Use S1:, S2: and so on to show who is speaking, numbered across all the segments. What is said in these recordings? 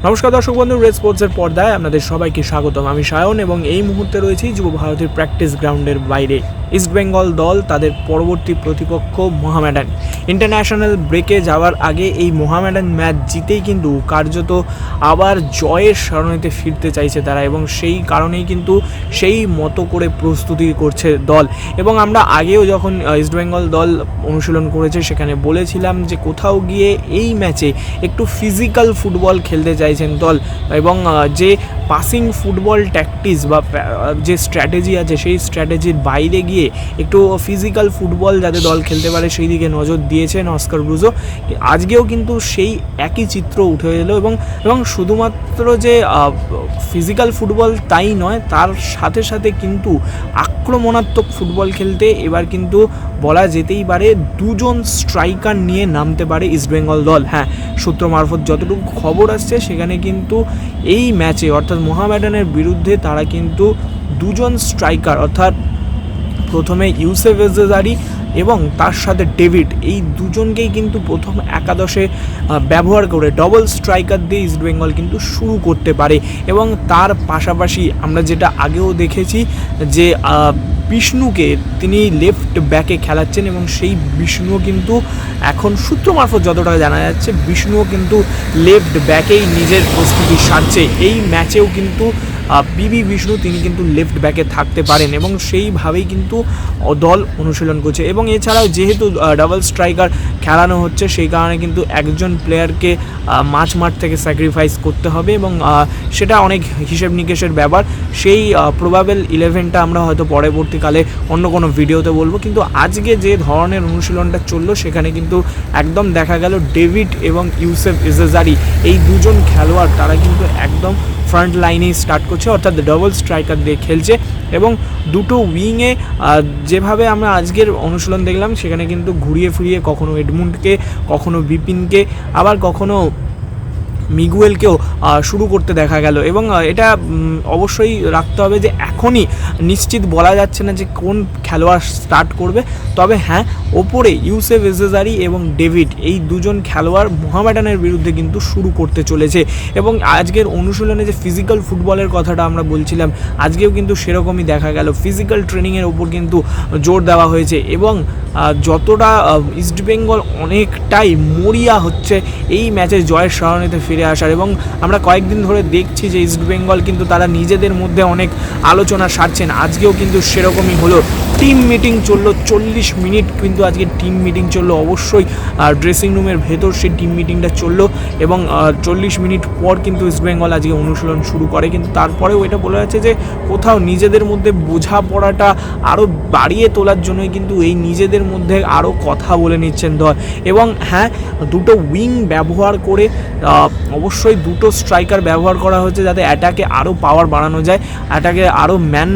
S1: নমস্কার দর্শক বন্ধু, রেড স্পোর্টসের পর্দায় আপনাদের সবাইকে স্বাগতম। আমি সায়ন এবং এই মুহূর্তে রয়েছি যুব ভারতীর প্র্যাকটিস গ্রাউন্ডের বাইরে। ইস্টবেঙ্গল দল তাদের পরবর্তী প্রতিপক্ষ মোহামেডান। ইন্টারন্যাশনাল ব্রেকে যাওয়ার আগে এই মোহামেডান ম্যাচ জিতেই কিন্তু কার্যত আবার জয়ের সারণীতে ফিরতে চাইছে তারা, এবং সেই কারণেই কিন্তু সেই মতো করে প্রস্তুতি করছে দল। এবং আমরা আগেও যখন ইস্টবেঙ্গল দল অনুশীলন করেছে সেখানে বলেছিলাম যে কোথাও গিয়ে এই ম্যাচে একটু ফিজিক্যাল ফুটবল খেলতে চাইছেন দল, এবং যে পাসিং ফুটবল ট্যাকটিক্স বা যে স্ট্র্যাটেজি আছে সেই স্ট্র্যাটেজির বাইরে গিয়ে একটু ফিজিক্যাল ফুটবল যাতে দল খেলতে পারে সেই দিকে নজর দিয়েছেন অস্কার ব্রুজো। আজকেও কিন্তু সেই একই চিত্র উঠে এলো, এবং শুধুমাত্র যে ফিজিক্যাল ফুটবল তাই নয়, তার সাথে সাথে কিন্তু আক্রমণাত্মক ফুটবল খেলতে এবার কিন্তু বলা যেতেই পারে দুজন স্ট্রাইকার নিয়ে নামতে পারে ইস্টবেঙ্গল দল। হ্যাঁ, সূত্র মারফত যতটুকু খবর আসছে সেখানে কিন্তু এই ম্যাচে অর্থাৎ মোহামেডানের বিরুদ্ধে তারা কিন্তু দুজন স্ট্রাইকার অর্থাৎ প্রথমে ইউসেফ এজেজারি এবং তার সাথে ডেভিড, এই দুজনকেই কিন্তু প্রথম একাদশে ব্যবহার করে ডবল স্ট্রাইকার দিয়ে ইস্টবেঙ্গল কিন্তু শুরু করতে পারে। এবং তার পাশাপাশি আমরা যেটা আগেও দেখেছি যে বিষ্ণুকে তিনি লেফট ব্যাকে খেলাচ্ছেন, এবং সেই বিষ্ণুও কিন্তু এখন সূত্র মারফত যতটা জানা যাচ্ছে বিষ্ণুও কিন্তু লেফট ব্যাকেই নিজের প্রস্তুতি সারছে। এই ম্যাচেও কিন্তু পিবি বিষ্ণু তিনি কিন্তু লেফট ব্যাকে থাকতে পারেন, এবং সেইভাবেই কিন্তু দল অনুশীলন করছে। এবং এছাড়াও যেহেতু ডাবল স্ট্রাইকার খেলানো হচ্ছে সেই কারণে কিন্তু একজন প্লেয়ারকে মাঠ থেকে স্যাক্রিফাইস করতে হবে, এবং সেটা অনেক হিসেব নিকেশের ব্যাপার। সেই প্রবাবেল 11টা আমরা হয়তো পরবর্তীকালে অন্য কোনো ভিডিওতে বলবো, কিন্তু আজকে যে ধরনের অনুশীলনটা চললো সেখানে কিন্তু একদম দেখা গেল ডেভিড এবং ইউসেফ এজেজারি এই দুজন খেলোয়াড় তারা কিন্তু একদম ফ্রন্ট লাইনেই স্টার্ট করছে, অর্থাৎ ডবল স্ট্রাইকার দিয়ে খেলছে। এবং দুটো উইংয়ে যেভাবে আমরা আজকের অনুশীলন দেখলাম সেখানে কিন্তু ঘুরিয়ে ফিরিয়ে কখনো এডমুন্ডকে, কখনো বিপিনকে, আবার কখনো মিগুয়েলকেও শুরু করতে দেখা গেল। এবং এটা অবশ্যই রাখতে হবে যে এখনই নিশ্চিত বলা যাচ্ছে না যে কোন খেলোয়াড় স্টার্ট করবে, তবে হ্যাঁ, ওপরে ইউসেফ এজেজারি এবং ডেভিড এই দুজন খেলোয়াড় মোহামেডানের বিরুদ্ধে কিন্তু শুরু করতে চলেছে। এবং আজকের অনুশীলনে যে ফিজিক্যাল ফুটবলের কথাটা আমরা বলছিলাম, আজকেও কিন্তু সেরকমই দেখা গেল। ফিজিক্যাল ট্রেনিংয়ের ওপর কিন্তু জোর দেওয়া হয়েছে, এবং যতটা ইস্টবেঙ্গল অনেকটাই মরিয়া হচ্ছে এই ম্যাচে জয়ের সারণীতে ফিরে আসার। এবং আমরা কয়েকদিন ধরে দেখছি যে ইস্টবেঙ্গল কিন্তু তারা নিজেদের মধ্যে অনেক আলোচনা সারছেন। আজকেও কিন্তু সেরকমই হলো। টিম মিটিং চললো 40 মিনিট, কিন্তু আজকে টিম মিটিং চললো অবশ্যই ড্রেসিং রুমের ভেতর সেই টিম মিটিংটা চললো, এবং 40 মিনিট পর কিন্তু ইস্টবেঙ্গল আজকে অনুশীলন শুরু করে। কিন্তু তারপরেও এটা বলা যাচ্ছে যে কোথাও নিজেদের মধ্যে বোঝাপড়াটা আরও বাড়িয়ে তোলার জন্যই কিন্তু এই নিজেদের মধ্যে আরও কথা বলে নিচ্ছেন দল। এবং হ্যাঁ, দুটো উইং ব্যবহার করে অবশ্যই দুটো স্ট্রাইকার ব্যবহার করা হচ্ছে যাতে অ্যাটাকে আরও পাওয়ার বাড়ানো যায়, অ্যাটাকে আরও ম্যান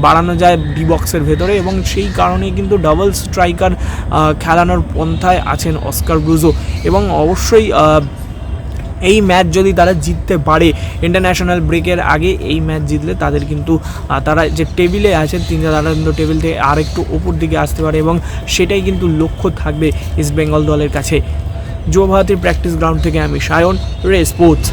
S1: বাড়ানো যায় ডি বক্সের ভেতরে। এবং সেই কারণেই কিন্তু ডাবল স্ট্রাইকার খেলানোর পন্থায় আছেন অস্কার ব্রুজো। এবং অবশ্যই এই ম্যাচ যদি তারা জিততে পারে ইন্টারন্যাশনাল ব্রেকের আগে, এই ম্যাচ জিতলে তাদের কিন্তু তারা যে টেবিলে আছেন তারা কিন্তু টেবিল থেকে আর একটু ওপর দিকে আসতে পারে, এবং সেটাই কিন্তু লক্ষ্য থাকবে ইস্টবেঙ্গল দলের কাছে। যুব ভারতীর প্র্যাকটিস গ্রাউন্ড থেকে আমি সায়ন, রে স্পোর্টস।